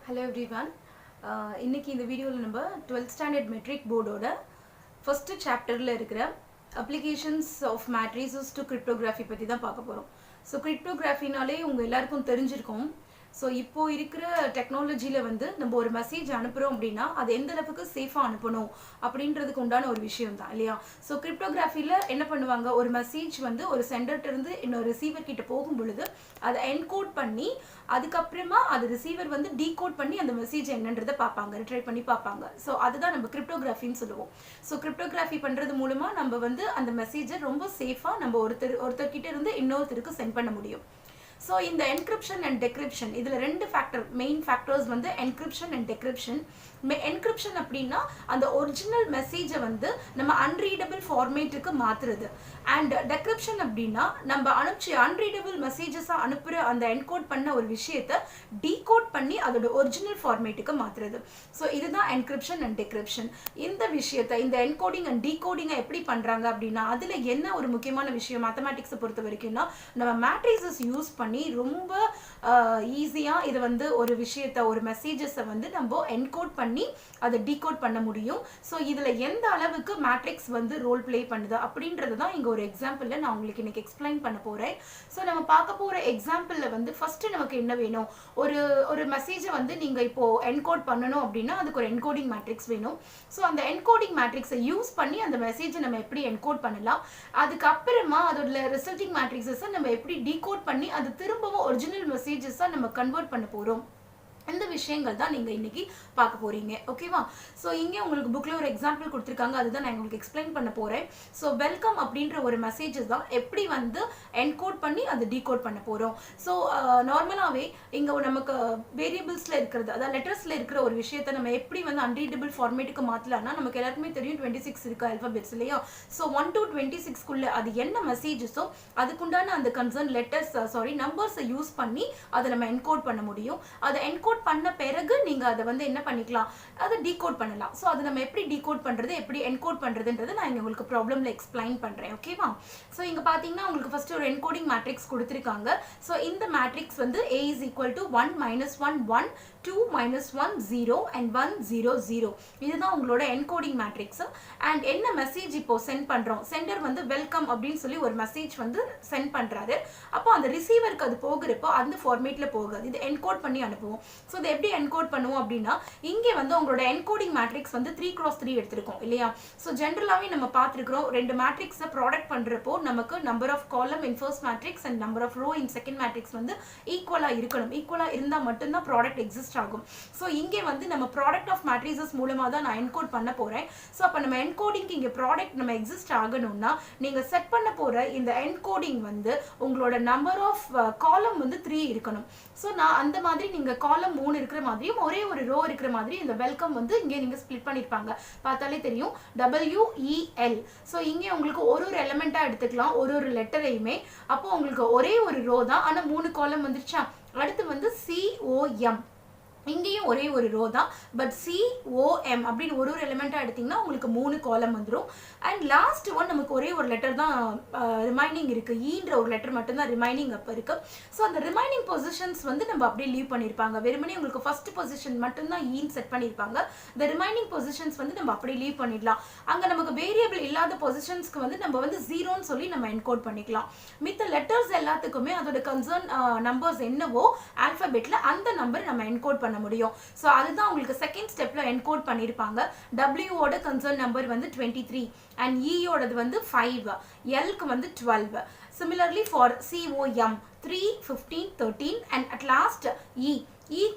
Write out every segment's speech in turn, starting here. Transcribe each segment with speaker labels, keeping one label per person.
Speaker 1: Hello everyone. இன்னைக்கு இந்த வீடியோவில் நம்ம 12th ஸ்டாண்டர்ட் மெட்ரிக் போர்டோட ஃபர்ஸ்ட் சாப்டரில் இருக்கிற applications of matrices to cryptography பற்றி தான் பார்க்க போகிறோம். ஸோ கிரிப்டோகிராஃபினாலே உங்கள் எல்லாருக்கும் தெரிஞ்சிருக்கும். ஸோ இப்போ இருக்கிற டெக்னாலஜியில் வந்து நம்ம ஒரு மெசேஜ் அனுப்புகிறோம் அப்படின்னா அது எந்த அளவுக்கு சேஃபாக அனுப்பணும் அப்படின்றதுக்கு உண்டான ஒரு விஷயம் தான் இல்லையா. ஸோ கிரிப்டோகிராஃபியில் என்ன பண்ணுவாங்க, ஒரு மெசேஜ் வந்து ஒரு சென்டர்கிட்டருந்து இன்னொரு ரிசீவர் கிட்ட போகும் பொழுது அதை என்கோட் பண்ணி அதுக்கப்புறமா அது ரிசீவர் வந்து டீகோட் பண்ணி அந்த மெசேஜ் என்னன்றதை பார்ப்பாங்க, ரிட்ரைவ் பண்ணி பார்ப்பாங்க. ஸோ அதுதான் நம்ம கிரிப்டோகிராஃபின்னு சொல்லுவோம். ஸோ கிரிப்டோகிராஃபி பண்ணுறது மூலமாக நம்ம வந்து அந்த மெசேஜை ரொம்ப சேஃபாக நம்ம ஒருத்தர்கிட்ட இருந்து இன்னொருத்தருக்கு சென்ட் பண்ண முடியும். ஸோ இந்த என்கிரிப்ஷன் அண்ட் டெக்ரிப்ஷன் இதில் ரெண்டு மெயின் ஃபேக்டர்ஸ் வந்து என்கிரிப்ஷன் அண்ட் டெக்ரிப்ஷன். என்கிரிப்ஷன் அப்படின்னா அந்த ஒரிஜினல் மெசேஜை வந்து நம்ம அன்ரீடபிள் ஃபார்மேட்டுக்கு மாற்றுறது. அண்ட் டெக்ரிப்ஷன் அப்படின்னா நம்ம அன்ரீடபிள் மெசேஜஸாக அனுப்புகிற அந்த என்கோட் பண்ண ஒரு விஷயத்தை டீகோட் பண்ணி அதோட ஒரிஜினல் ஃபார்மேட்டுக்கு மாற்றுறது. ஸோ இதுதான் என்கிரிப்ஷன் அண்ட் டெக்ரிப்ஷன். இந்த விஷயத்தை இந்த என்கோடிங் அண்ட் டீகோடிங்கை எப்படி பண்ணுறாங்க அப்படின்னா அதில் என்ன ஒரு முக்கியமான விஷயம் மேத்தமேட்டிக்ஸை பொறுத்த வரைக்கும்னா நம்ம மேட்ரிசஸ் யூஸ் பண்ணி ரொம்ப ஈஸியாக இதை வந்து ஒரு விஷயத்தை ஒரு மெசேஜஸை வந்து நம்ம என்கோட் பண்ணி அதை டீகோட் பண்ண முடியும். ஸோ இதில் எந்த அளவுக்கு மேட்ரிக்ஸ் வந்து ரோல் பிளே பண்ணுது அப்படின்றது தான் இங்கே ஒரு எக்ஸாம்பிளில் நான் உங்களுக்கு இன்னைக்கு எக்ஸ்பிளைன் பண்ண போகிறேன். ஸோ நம்ம பார்க்க போகிற எக்ஸாம்பிளில் வந்து ஃபஸ்ட்டு நமக்கு என்ன வேணும், ஒரு மெசேஜை வந்து நீங்கள் இப்போது என்கோட் பண்ணணும் அப்படின்னா அதுக்கு ஒரு என்கோடிங் மேட்ரிக்ஸ் வேணும். ஸோ அந்த என்கோடிங் மேட்ரிக்ஸை யூஸ் பண்ணி அந்த மெசேஜை நம்ம எப்படி என்கோட் பண்ணலாம், அதுக்கப்புறமா அதோட ரிசல்ட்டிங் மேட்ரிக்ஸஸை நம்ம எப்படி டீகோட் பண்ணி அது திரும்பவும் ஒரிஜினல் மெசேஜஸாக நம்ம கன்வெர்ட் பண்ண போகிறோம். இந்த விஷயங்கள் தான் நீங்கள் இன்னைக்கு பார்க்க போகிறீங்க. ஓகேவா. ஸோ இங்கே உங்களுக்கு புக்கில் ஒரு எக்ஸாம்பிள் கொடுத்துருக்காங்க, அதுதான் நான் உங்களுக்கு எக்ஸ்பிளைன் பண்ண போகிறேன். ஸோ வெல்கம் அப்படின்ற ஒரு மெசேஜஸ் தான் எப்படி வந்து என்கோட் பண்ணி அதை டீகோட் பண்ண போகிறோம். ஸோ நார்மலாகவே இங்கே நமக்கு வேரியபிள்ஸில் இருக்கிறது, அதாவது லெட்டர்ஸில் இருக்கிற ஒரு விஷயத்தை நம்ம எப்படி வந்து அன்ரீடபிள் ஃபார்மேட்டுக்கு மாற்றலாம்னா நமக்கு எல்லாருக்குமே தெரியும் 26 இருக்குது அல்ஃபபெட்ஸ் இல்லையா. ஸோ 1 to 26க்குள்ளே அது என்ன மெசேஜஸோ அதுக்குண்டான அந்த கன்சர்ன் நம்பர்ஸை யூஸ் பண்ணி அதை நம்ம என்கோட் பண்ண முடியும். அதை என்கோட் பண்ண பிறகு நீங்க அதை வந்து என்ன பண்ணிக்கலாம், அதை டீகோட் பண்ணலாம். ஸோ அதை நம்ம எப்படி டீகோட் பண்றது, எப்படி என்கோட் பண்றதுன்றது நான் இங்க உங்களுக்கு ப்ராப்ளம்ல எக்ஸ்பிளைன் பண்றேன். ஓகேவா. ஸோ இங்க பாத்தீங்கன்னா உங்களுக்கு ஃபர்ஸ்ட் ஒரு என்கோடிங் மேட்ரிக்ஸ் கொடுத்திருக்காங்க. ஸோ இந்த மேட்ரிக்ஸ் வந்து a is equal to 1 minus 1 1 2 minus 1 0 and 1 0 0. இதுதான் உங்களோட என்கோடிங் மேட்ரிக்ஸ். அண்ட் என்ன மெசேஜ் இப்போ சென்ட் பண்றோம், சென்டர் வந்து வெல்கம் அப்படின்னு சொல்லி ஒரு மெசேஜ் வந்து சென்ட் பண்றாரு. அப்போ அந்த ரிசீவருக்கு அது போகிறப்போ அந்த ஃபார்மேட்ல போகாது, இது என்கோட் பண்ணி அனுப்புவோம். ஸோ இதை எப்படி என்கோட் பண்ணுவோம் அப்படின்னா இங்கே வந்து உங்களோட என்கோடிங் மேட்ரிக்ஸ் வந்து 3x3 எடுத்திருக்கோம் இல்லையா. ஸோ ஜென்ரலாகவே நம்ம பார்த்துருக்கிறோம் ரெண்டு மேட்ரிக்ஸை ப்ராடக்ட் பண்ணுறப்போ நமக்கு number of column in first matrix and number of row in second matrix வந்து ஈக்குவலாக இருக்கணும். ஈக்குவலாக இருந்தால் மட்டும்தான் ப்ராடக்ட் எக்ஸிஸ்ட் ஆகும். ஸோ இங்கே வந்து நம்ம ப்ராடக்ட் ஆஃப் மேட்ரிசஸ் மூலமாக தான் நான் என்கோட் பண்ண போகிறேன். ஸோ அப்போ நம்ம என்கோடிங்க்கு இங்கே ப்ராடக்ட் நம்ம எக்ஸிஸ்ட் ஆகணும்னா நீங்கள் செட் பண்ண போகிற இந்த என்கோடிங் வந்து உங்களோட நம்பர் ஆஃப் காலம் வந்து 3 இருக்கணும். ஸோ நான் அந்த மாதிரி நீங்கள் காலம் 3 இருக்கிற மாதிரியும் ஒரே ஒரு ரோ இருக்கிற மாதிரி இந்த வெல்கம் வந்து இங்கே நீங்கள் ஸ்ப்ளிட் பண்ணியிருப்பாங்க, பார்த்தாலே தெரியும் WEL. ஸோ இங்கே உங்களுக்கு ஒரு எலிமெண்ட்டாக எடுத்துக்கலாம், ஒரு லெட்டரையுமே. அப்போ உங்களுக்கு ஒரே ஒரு ரோ தான், ஆனால் 3 காலம் வந்துருச்சா. அடுத்து வந்து COM, இங்கேயும் ஒரே ஒரு ரோ தான், பட் COM அப்படின்னு ஒரு எலிமெண்ட்டாக எடுத்திங்கன்னா உங்களுக்கு 3 காலம் வந்துடும். அண்ட் லாஸ்ட் ஒன் நமக்கு ஒரே ஒரு லெட்டர் தான் ரிமைனிங் இருக்குது, ஈன்ற ஒரு லெட்டர் மட்டும்தான் ரிமைனிங் அப்போ இருக்குது. ஸோ அந்த ரிமைனிங் பொசிஷன்ஸ் வந்து நம்ம அப்படியே லீவ் பண்ணியிருப்பாங்க, வெறுமனே உங்களுக்கு ஃபர்ஸ்ட் பொசிஷன் மட்டும்தான் ஈன்னு செட் பண்ணியிருப்பாங்க. இந்த ரிமைனிங் பொசிஷன்ஸ் வந்து நம்ம அப்படியே லீவ் பண்ணிடலாம். அங்கே நமக்கு வேரியபிள் இல்லாத பொசிஷன்ஸ்க்கு வந்து நம்ம வந்து 0ன்னு சொல்லி நம்ம என்கோட் பண்ணிக்கலாம். மித்த லெட்டர்ஸ் எல்லாத்துக்குமே அதோட கன்சர்ன் நம்பர்ஸ் என்னவோ ஆல்ஃபபெட்டில் அந்த நம்பர் நம்ம என்கோட் பண்ண முடியும். சோ அதுதான் உங்களுக்கு செகண்ட் ஸ்டெப்ல என்கோட் பண்ணிருப்பாங்க. W ஓட கன்சர்ன் நம்பர் வந்து 23 and E ஓடது வந்து 5, L க்கு வந்து 12. Similarly for COM 3 15 13 and at last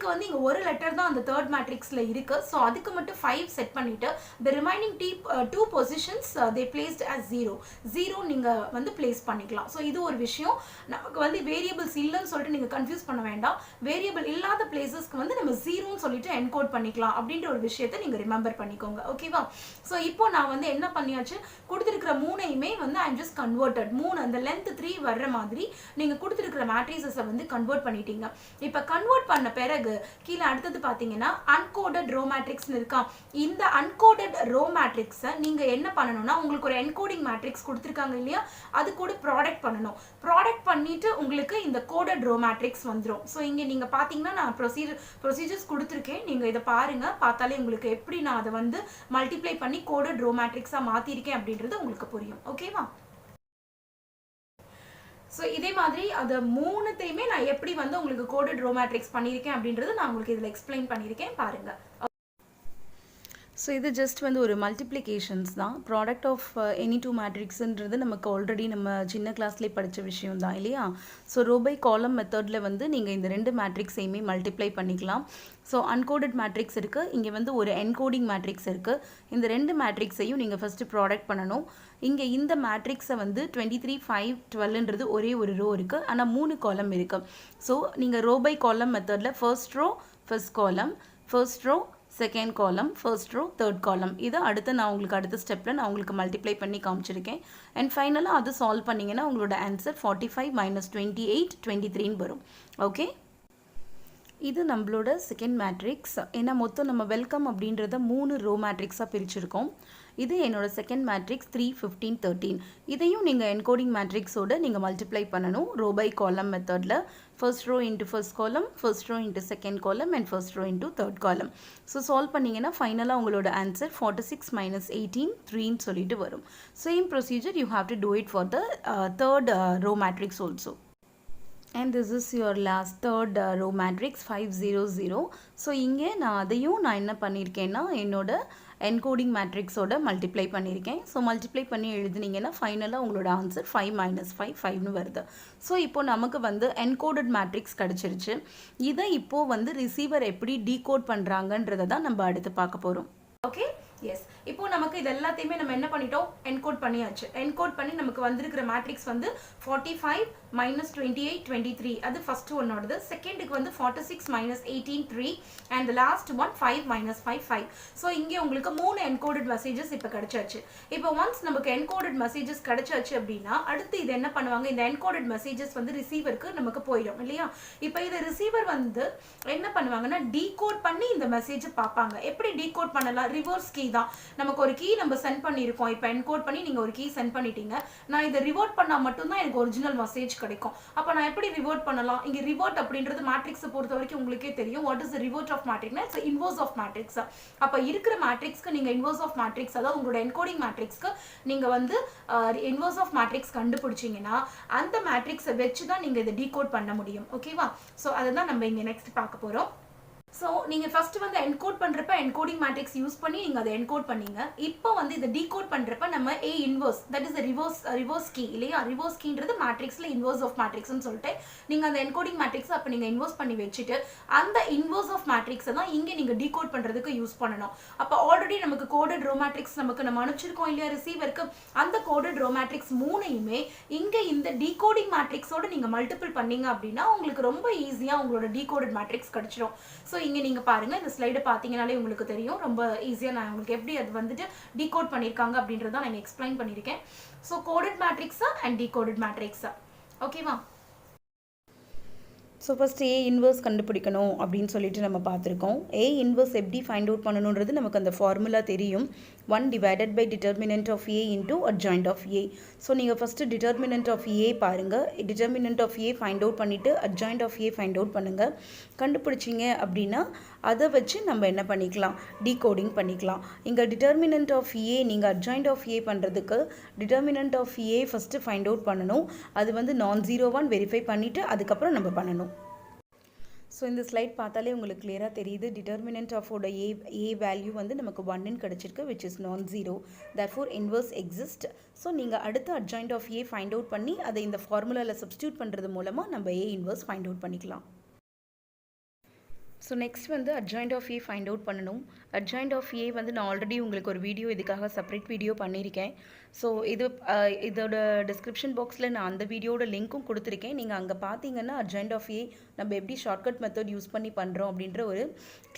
Speaker 1: க்கு வந்து இங்க ஒரு லெட்டர் தான் அந்த தேர்ட் மேட்ரிக்ஸ்ல இருக்கு. ஸோ அதுக்கு மட்டும் 5 செட் பண்ணிட்டு the remaining 2 positions they placed as 0 நீங்க வந்து பிளேஸ் பண்ணிக்கலாம். ஸோ இது ஒரு விஷயம். நமக்கு வந்து வேரியபிள்ஸ் இல்லைன்னு சொல்லிட்டு நீங்க கன்ஃபியூஸ் பண்ண வேண்டாம். வேரியபிள் இல்லாத பிளேசஸ்க்கு வந்து நம்ம 0ன்னு சொல்லிட்டு என்கோட் பண்ணிக்கலாம் அப்படின்ற ஒரு விஷயத்தை நீங்க ரிமெம்பர் பண்ணிக்கோங்க. ஓகேவா. ஸோ இப்போ நான் வந்து என்ன பண்ணியாச்சு, கொடுத்துருக்கிற 3ஐயுமே வந்து ஐ எம் ஜஸ்ட் கன்வெர்டட். 3 அந்த லென்த் 3 வர்ற மாதிரி நீங்க கொடுத்துருக்கிற மேட்ரிசஸை வந்து கன்வெர்ட் பண்ணிட்டீங்க. இப்போ கன்வெர்ட் பண்ண பிறகு கீழே அடுத்தது பார்த்தீங்கன்னா அன்கோடட் ரோ மேட்ரிக்ஸ்னு இருக்கா. இந்த அன்கோடட் ரோ மேட்ரிக்ஸை நீங்கள் என்ன பண்ணணும்னா உங்களுக்கு ஒரு என்கோடிங் மேட்ரிக்ஸ் கொடுத்துருக்காங்க இல்லையா, அது கூட ப்ராடக்ட் பண்ணணும். ப்ராடக்ட் பண்ணிட்டு உங்களுக்கு இந்த கோடட் ரோ மேட்ரிக்ஸ் வந்துடும். ஸோ இங்கே நீங்கள் பார்த்தீங்கன்னா நான் ப்ரொசீஜர்ஸ் கொடுத்துருக்கேன். நீங்கள் இதை பாருங்க, பார்த்தாலே உங்களுக்கு எப்படி நான் அதை வந்து மல்டிப்ளை பண்ணி கோடட் ரோ மேட்ரிக்ஸாக மாற்றிருக்கேன் அப்படின்றது உங்களுக்கு புரியும். ஓகேவா? ஸோ இதே மாதிரி அதை மூணுத்தையுமே நான் எப்படி வந்து உங்களுக்கு கோடட் ரோ மேட்ரிக்ஸ் பண்ணியிருக்கேன் அப்படின்றது நான் உங்களுக்கு இதில் எக்ஸ்பிளைன் பண்ணியிருக்கேன் பாருங்கள். ஸோ இது ஜஸ்ட் வந்து ஒரு மல்டிப்ளிகேஷன்ஸ் தான். ப்ராடக்ட் ஆஃப் எனி டூ மேட்ரிக்ஸுன்றது நமக்கு ஆல்ரெடி நம்ம சின்ன கிளாஸ்லேயே படித்த விஷயம் தான் இல்லையா. ஸோ ரோ பை காலம் மெத்தடில் வந்து நீங்கள் இந்த ரெண்டு மேட்ரிக்ஸையுமே மல்டிப்ளை பண்ணிக்கலாம். ஸோ அன்கோடட் மேட்ரிக்ஸ் இருக்குது, இங்கே வந்து ஒரு என்கோடிங் மேட்ரிக்ஸ் இருக்குது. இந்த ரெண்டு மேட்ரிக்ஸையும் நீங்கள் ஃபஸ்ட்டு ப்ராடக்ட் பண்ணணும். இங்கே இந்த மேட்ரிக்ஸை வந்து 23, 5, 12ன்றது ஒரே ஒரு ரோ இருக்குது, ஆனால் 3 காலம் இருக்குது. ஸோ நீங்கள் ரோ பை காலம் மெத்தடில் first row first column, first row second column, first row third column, இதை அடுத்து நான் உங்களுக்கு அடுத்த ஸ்டெப்பில் நான் உங்களுக்கு மல்டிப்ளை பண்ணி காமிச்சிருக்கேன். அண்ட் ஃபைனலாக அது சால்வ் பண்ணிங்கன்னா உங்களோட ஆன்சர் 45 - 28 23ன்னு வரும். ஓகே, இது நம்மளோட செகண்ட் மேட்ரிக்ஸ். ஏன்னா மொத்தம் நம்ம வெல்கம் அப்படின்றத 3 ரோ மேட்ரிக்ஸாக பிரிச்சிருக்கோம். இது என்னோட செகண்ட் மேட்ரிக்ஸ் 3, 15, 13. இதையும் நீங்கள் என்கோடிங் மேட்ரிக்ஸோடு நீங்கள் மல்டிப்ளை பண்ணணும் ரோ பை காலம் மெத்தடில். First row into first column, first row into second column and first row into third column. So solve பண்ணிங்கன்னா ஃபைனலாக உங்களோட ஆன்சர் 46 - 18 3ன்னு சொல்லிட்டு வரும். Same procedure you have to do it for the third row matrix also. And this is your last third row matrix 5 0 0. So இங்கே நான் அதையும் நான் என்ன பண்ணியிருக்கேன்னா என்னோட என்கோடிங் மேட்ரிக்ஸோட மல்டிப்ளை பண்ணியிருக்கேன். ஸோ மல்டிப்ளை பண்ணி எழுதுனீங்கன்னா ஃபைனலாக உங்களோட ஆன்சர் 5 - 5 5ன்னு வருது. ஸோ இப்போது நமக்கு வந்து என்கோடட் மேட்ரிக்ஸ் கிடச்சிருச்சு. இதை இப்போது வந்து ரிசீவர் எப்படி டீகோட் பண்ணுறாங்கன்றதை தான் நம்ம அடுத்து பார்க்க போகிறோம். Okay, yes. இப்போ நமக்கு இது எல்லாத்தையுமே நம்ம என்ன பண்ணிட்டோம், என்கோட் பண்ணியாச்சு. என்கோட் பண்ணி நமக்கு வந்திருக்கிற மேட்ரிக்ஸ் வந்து 45 - 28 23, அது ஃபர்ஸ்ட் ஒன்னோடது. செகண்டுக்கு வந்து 46 - 18 3 அண்ட் லாஸ்ட் ஒன் 5 - 5 5. ஸோ இங்கே உங்களுக்கு 3 என்கோடட் மெசேஜஸ் இப்போ கிடைச்சாச்சு. இப்போ ஒன்ஸ் நமக்கு என்கோடட் மெசேஜஸ் கிடைச்சாச்சு அப்படின்னா அடுத்து இது என்ன பண்ணுவாங்க, இந்த என்கோடட் மெசேஜஸ் வந்து ரிசீவருக்கு நமக்கு போயிடும் இல்லையா. இப்போ இதை ரிசீவர் வந்து என்ன பண்ணுவாங்கன்னா டீகோட் பண்ணி இந்த மெசேஜை பார்ப்பாங்க. எப்படி டீகோட் பண்ணலாம், ரிவர்ஸ் கீ தான். நமக்கு ஒரு கீ நம்ம சென்ட் பண்ணியிருக்கோம், இப்போ என்கோட் பண்ணி நீங்கள் ஒரு கீ சென்ட் பண்ணிட்டீங்க. நான் இதை ரிவர்ட் பண்ணால் மட்டும்தான் எனக்கு ஒரிஜினல் மெசேஜ் கிடைக்கும். அப்போ நான் எப்படி ரிவர்ட் பண்ணலாம், இங்கே ரிவர்ட் அப்படின்றது மேட்ரிக்ஸை பொறுத்த வரைக்கும் உங்களுக்கே தெரியும். What is the revert of மேட்ரிக்ஸ்னா இட்ஸ் இன்வர்ஸ் ஆஃப் மேட்ரிக்ஸ். அப்போ இருக்கிற மேட்ரிக்ஸ்க்கு நீங்கள் இன்வர்ஸ் ஆஃப் மேட்ரிக்ஸ், அதாவது உங்களோட என்கோடிங் மேட்ரிக்ஸ்க்கு நீங்கள் வந்து இன்வர்ஸ் ஆஃப் மேட்ரிக்ஸ் கண்டுபிடிச்சிங்கன்னா அந்த மேட்ரிக்ஸை வச்சு தான் நீங்கள் இதை டீகோட் பண்ண முடியும். ஓகேவா? ஸோ அதை தான் நம்ம இங்கே நெக்ஸ்ட் பார்க்க போகிறோம். ஸோ நீங்கள் ஃபஸ்ட்டு வந்து என்கோட் பண்ணுறப்ப என்கோடிங் மேட்ரிக்ஸ் யூஸ் பண்ணி நீங்கள் அதை என்கோட் பண்ணீங்க. இப்போ வந்து இதை டீகோட் பண்ணுறப்ப நம்ம A inverse, that is reverse key இல்லையா. ரிவர்ஸ் கீன்றது மேட்ரிக்ஸில் இன்வர்ஸ் ஆஃப் மேட்ரிக்ஸ்னு சொல்லிட்டு நீங்கள் அந்த என்கோடிங் மேட்ரிக்ஸ் அப்போ நீங்கள் இன்வர்ஸ் பண்ணி வச்சுட்டு அந்த இன்வர்ஸ் ஆஃப் மேட்ரிக்ஸை தான் இங்கே நீங்கள் டீகோட் பண்ணுறதுக்கு யூஸ் பண்ணணும். அப்போ ஆல்ரெடி நமக்கு கோடட் ரோ மேட்ரிக்ஸ் நமக்கு நம்ம அனுப்பிச்சிருக்கோம் இல்லையா ரிசீவருக்கு. அந்த கோடட் ரோ மேட்ரிக்ஸ் 3யுமே இங்கே இந்த டீகோடிங் மேட்ரிக்ஸோடு நீங்கள் மல்டிபிள் பண்ணீங்க அப்படின்னா உங்களுக்கு ரொம்ப ஈஸியாக உங்களோட டீகோடட் மேட்ரிக்ஸ் கிடைச்சிடும். ஸோ இங்கே நீங்கள் பாருங்கள், இந்த ஸ்லைடை பார்த்தீங்கனாலே உங்களுக்கு தெரியும் ரொம்ப ஈஸியாக நான் உங்களுக்கு எப்படி அது வந்துட்டு டீகோட் பண்ணியிருக்காங்க அப்படின்றத நான் எக்ஸ்பிளைன் பண்ணியிருக்கேன். ஸோ கோடட் மேட்ரிக்ஸா அண்ட் டீகோடட் மேட்ரிக்ஸா, ஓகேவா. ஸோ ஃபஸ்ட்டு ஏ இன்வர்ஸ் கண்டுபிடிக்கணும் அப்படின்னு சொல்லிட்டு நம்ம பார்த்துருக்கோம். ஏ இன்வர்ஸ் எப்படி ஃபைண்ட் அவுட் பண்ணணுன்றது நமக்கு அந்த ஃபார்முலா தெரியும். 1 divided by determinant of A into adjoint of A. So நீங்கள் ஃபஸ்ட்டு determinant of A பாருங்கள். determinant of A find out பண்ணிவிட்டு adjoint of A find out பண்ணுங்கள். கண்டுபிடிச்சிங்க அப்படின்னா அதை வச்சு நம்ம என்ன பண்ணிக்கலாம், டீகோடிங் பண்ணிக்கலாம். இங்கே determinant of A நீங்கள் adjoint of A பண்ணுறதுக்கு determinant of A first find out பண்ணணும். அது வந்து non-zero-1 வெரிஃபை பண்ணிவிட்டு அதுக்கப்புறம் நம்ம பண்ணணும். ஸோ இந்த ஸ்லைட் பார்த்தாலே உங்களுக்கு கிளியராக தெரியுது. டிட்டர்மினன்ட் ஆஃபோட ஏ வேல்யூ வந்து நமக்கு 1ன்னு கிடச்சிருக்கு, which is non-zero. therefore inverse exist. So நீங்கள் அடுத்து adjoint of A find out பண்ணி அதை இந்த ஃபார்முலாவில் சப்ஸ்டியூட் பண்ணுறது மூலமாக நம்ம ஏ இன்வர்ஸ் ஃபைண்ட் அவுட் பண்ணிக்கலாம். ஸோ நெக்ஸ்ட் வந்து adjoint of A find out பண்ணணும். adjoint of A வந்து நான் ஆல்ரெடி உங்களுக்கு ஒரு வீடியோ இதுக்காக செப்பரேட் வீடியோ பண்ணியிருக்கேன். ஸோ இதோட டிஸ்கிரிப்ஷன் பாக்ஸில் நான் அந்த வீடியோட லிங்க்கும் கொடுத்துருக்கேன். நீங்கள் அங்கே பார்த்தீங்கன்னா அட்ஜாயிண்ட் ஆஃப் ஏ நம்ம எப்படி ஷார்ட்கட் மெத்தட் யூஸ் பண்ணி பண்ணுறோம் அப்படின்ற ஒரு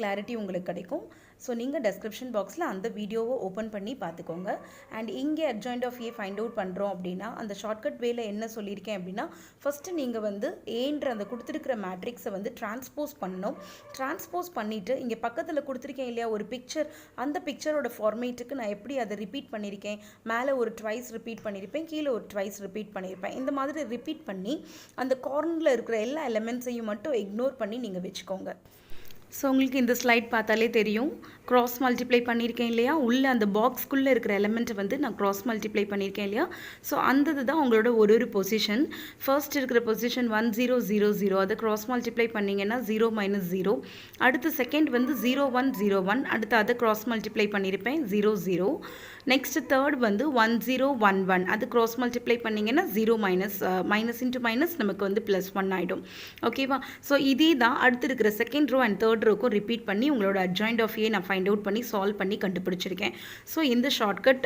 Speaker 1: கிளாரிட்டி உங்களுக்கு கிடைக்கும். ஸோ நீங்கள் டிஸ்கிரிப்ஷன் பாக்ஸில் அந்த வீடியோவை ஓப்பன் பண்ணி பார்த்துக்கோங்க. அண்ட் இங்கே adjoint of A find out பண்ணுறோம் அப்படின்னா அந்த ஷார்ட்கட் வேல என்ன சொல்லியிருக்கேன் அப்படின்னா, ஃபஸ்ட்டு நீங்கள் வந்து ஏன்ற அந்த கொடுத்துருக்கிற மேட்ரிக்ஸை வந்து டிரான்ஸ்போஸ் பண்ணணும். டிரான்ஸ்போஸ் பண்ணிவிட்டு இங்கே பக்கத்தில் கொடுத்துருக்கேன் இல்லையா ஒரு பிக்சர், அந்த பிக்சரோட ஃபார்மேட்டுக்கு நான் எப்படி அதை ரிப்பீட் பண்ணியிருக்கேன், மேலே ஒரு ட்வைஸ் ரிப்பீட் பண்ணியிருப்பேன், கீழே ஒரு ட்வைஸ் ரிப்பீட் பண்ணியிருப்பேன். இந்த மாதிரி ரிப்பீட் பண்ணி அந்த கார்னரில் இருக்கிற எல்லா எலிமெண்ட்ஸையும் மட்டும் இக்னோர் பண்ணி நீங்கள் வச்சுக்கோங்க. ஸோ உங்களுக்கு இந்த ஸ்லைட் பார்த்தாலே தெரியும், க்ராஸ் மல்டிப்ளை பண்ணியிருக்கேன் இல்லையா, உள்ளே அந்த பாக்ஸ்க்குள்ளே இருக்கிற எலிமெண்ட்டை வந்து நான் க்ராஸ் மல்டிப்ளை பண்ணியிருக்கேன் இல்லையா. ஸோ அந்த தான் உங்களோட ஒரு பொசிஷன். ஃபர்ஸ்ட் இருக்கிற பொசிஷன் 1 0 0 0, அதை க்ராஸ் மல்டிப்ளை பண்ணிங்கன்னா 0 -0. அடுத்து செகண்ட் வந்து 0 1 0 1, அடுத்து அதை க்ராஸ் மல்டிப்ளை பண்ணியிருப்பேன் 0 0. நெக்ஸ்ட் தேர்ட் வந்து 1 0 1 1, அது க்ராஸ் மல்டிப்ளை பண்ணிங்கன்னா 0 மைனஸ் இன்ட்டு மைனஸ் நமக்கு வந்து +1 ஆகிடும். ஓகேவா. ஸோ இதே தான் அடுத்து இருக்கிற செகண்ட் ரோ அண்ட் தேர்ட் ரோக்கும் ரிப்பீட் பண்ணி உங்களோட அட்ஜாயிண்ட் ஆஃப் ஏ நான் ஃபைண்ட் அவுட் பண்ணி சால்வ் பண்ணி கண்டுபிடிச்சிருக்கேன். ஸோ இந்த ஷார்ட்கட்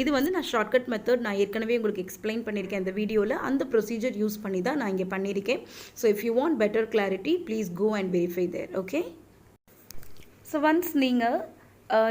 Speaker 1: இது வந்து நான் ஷார்ட்கட் மெத்தட் நான் ஏற்கனவே உங்களுக்கு எக்ஸ்பிளைன் பண்ணியிருக்கேன் இந்த வீடியோவில். அந்த ப்ரொசீஜர் யூஸ் பண்ணி தான் நான் இங்கே பண்ணியிருக்கேன். So if you want better clarity please go and verify there. Okay. So once நீங்கள்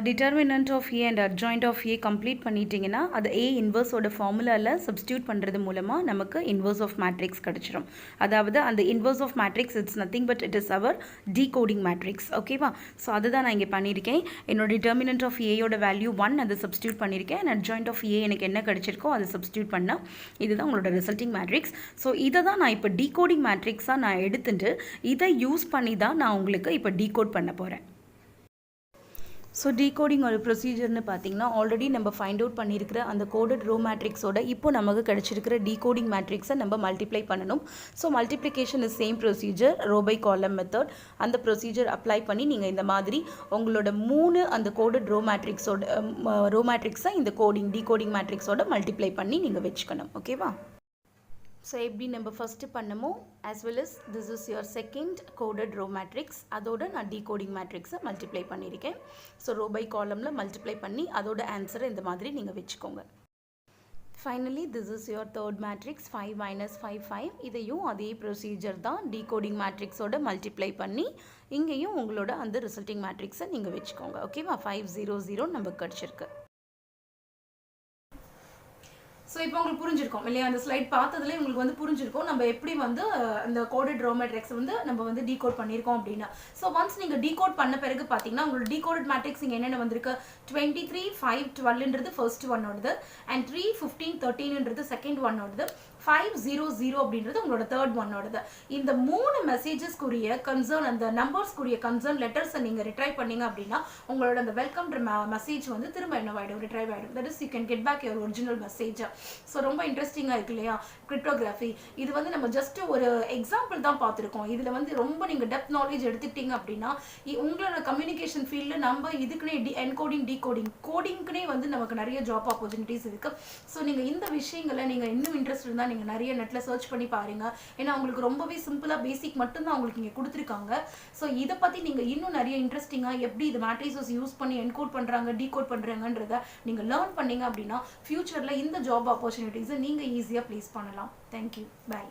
Speaker 1: determinant of A and adjoint of A complete பண்ணிட்டீங்கன்னா அது ஏ இன்வர்ஸோட ஃபார்முலாவில் சப்ஸ்டியூட் பண்ணுறது மூலமாக நமக்கு இன்வர்ஸ் ஆஃப் மேட்ரிக்ஸ் கிடச்சிரும். அதாவது அந்த inverse of matrix it's nothing but it is our decoding matrix. ஓகேவா. ஸோ அதுதான் நான் இங்கே பண்ணியிருக்கேன். என்னோட டிட்டர்மினன்ட் ஆஃப் ஏயோட வேல்யூ 1, அதை சப்ஸ்டியூட் பண்ணியிருக்கேன். அண்ட் அட்ஜாயிண்ட் ஆஃப் ஏ எனக்கு என்ன கிடச்சிருக்கோ அதை சப்ஸ்டியூட் பண்ணால் இதுதான் உங்களோட ரிசல்ட்டிங் மேட்ரிக்ஸ். ஸோ இதை தான் நான் இப்போ டீகோடிங் மேட்ரிக்ஸாக நான் எடுத்துட்டு இதை யூஸ் பண்ணி தான் நான் உங்களுக்கு இப்போ டீகோட் பண்ண போகிறேன். ஸோ டீகோடிங் ஒரு ப்ரொசீஜர்னு பார்த்தீங்கன்னா ஆல்ரெடி நம்ம ஃபைண்ட் அவுட் பண்ணியிருக்கிற அந்த கோடட் ரோ மேட்ரிக்ஸோட இப்போ நமக்கு கிடச்சிருக்கிற டீகோடிங் மேட்ரிக்ஸை நம்ம மல்டிப்ளை பண்ணணும். So multiplication is same procedure, row by column method. அந்த ப்ரொசீஜர் அப்ளை பண்ணி நீங்கள் இந்த மாதிரி உங்களோட 3 அந்த கோடட் ரோ மேட்ரிக்ஸை இந்த டீகோடிங் மேட்ரிக்ஸோட மல்டிப்ளை பண்ணி நீங்கள் வச்சுக்கணும். ஓகேவா. ஸோ எப்படி நம்ம ஃபஸ்ட்டு பண்ணமோ as well as this is your second coded row matrix, அதோட நான் டீகோடிங் மேட்ரிக்ஸை மல்டிப்ளை பண்ணியிருக்கேன். ஸோ ரோ பை காலமில் மல்டிப்ளை பண்ணி அதோட ஆன்சரை இந்த மாதிரி நீங்கள் வச்சுக்கோங்க. Finally this is your third matrix 5 - 5 5. இதையும் அதே ப்ரொசீஜர் தான் டீகோடிங் மேட்ரிக்ஸோட மல்டிப்ளை பண்ணி இங்கேயும் உங்களோட அந்த ரிசல்ட்டிங் மேட்ரிக்ஸை நீங்கள் வச்சுக்கோங்க. ஓகேவா. 5 0 0 நமக்கு கிடச்சிருக்கு. ஸோ இப்போ உங்களுக்கு புரிஞ்சிருக்கும் இல்லையா, அந்த ஸ்லைட் பார்த்ததுலேயே உங்களுக்கு வந்து புரிஞ்சிருக்கும் நம்ம எப்படி வந்து அந்த கோடட் ரோ மேட்ரிக்ஸ் வந்து நம்ம வந்து டீகோட் பண்ணியிருக்கோம் அப்படின்னா. ஸோ ஒன்ஸ் நீங்கள் டீகோட் பண்ண பிறகு பார்த்தீங்கன்னா உங்களோட டீகோடட் மேட்ரிக்ஸ் இங்கே என்னென்ன வந்திருக்கு, 23 5 12ன்றது ஃபர்ஸ்ட் ஒன்னோடது, அண்ட் 3 15 13ன்றது செகண்ட் ஒன்னோடது, 5 0 0 அப்படின்றது உங்களோட தேர்ட் ஒன்னோடது. இந்த 3 மெசேஜஸ்க்குரிய கன்சர்ன், அந்த நம்பர்ஸ்க்குரிய கன்சர்ன் லெட்டர்ஸை நீங்கள் ரிட்ரைவ் பண்ணீங்க அப்படின்னா உங்களோட அந்த வெல்கம் மெசேஜ் வந்து திரும்ப என்னவாயிடும், ரிட்ரைவ் ஆகிடும். That is you can get back your original message. So ரொம்ப இன்ட்ரெஸ்டிங்காக இருக்கு இல்லையா கிரிப்டோகிராஃபி. இது வந்து நம்ம ஜஸ்ட் ஒரு எக்ஸாம்பிள் தான் பார்த்துருக்கோம். இதில் வந்து ரொம்ப நீங்கள் டெப்த் நாலேஜ் எடுத்துக்கிட்டீங்க அப்படின்னா உங்களோட கம்யூனிகேஷன் ஃபீல்டில் நம்ம இதுக்குன்னே என்கோடிங் கோடிங்க்குனே வந்து நமக்கு நிறைய ஜாப் ஆப்பர்ச்சுனிட்டிஸ் இருக்குது. ஸோ நீங்கள் இந்த விஷயங்களை நீங்கள் இன்னும் இன்ட்ரெஸ்ட் இருந்தால் நீங்கள் நிறைய நெட்டில் சர்ச் பண்ணி பாருங்கள். ஏன்னா உங்களுக்கு ரொம்பவே சிம்பிளாக பேசிக் மட்டும்தான் உங்களுக்கு இங்கே கொடுத்துருக்காங்க. ஸோ இதை பற்றி நீங்கள் இன்னும் நிறைய இன்ட்ரெஸ்டிங்காக எப்படி இது மேட்ரிசஸ் யூஸ் பண்ணி என்கோட் பண்ணுறாங்க டீகோட் பண்ணுறாங்கன்றதை நீங்கள் லேர்ன் பண்ணீங்க அப்படின்னா ஃபியூச்சரில் இந்த ஜாப் ஆப்பர்ச்சுனிட்டிஸை நீங்கள் ஈஸியாக ப்ளேஸ் பண்ணலாம். தேங்க்யூ. பை.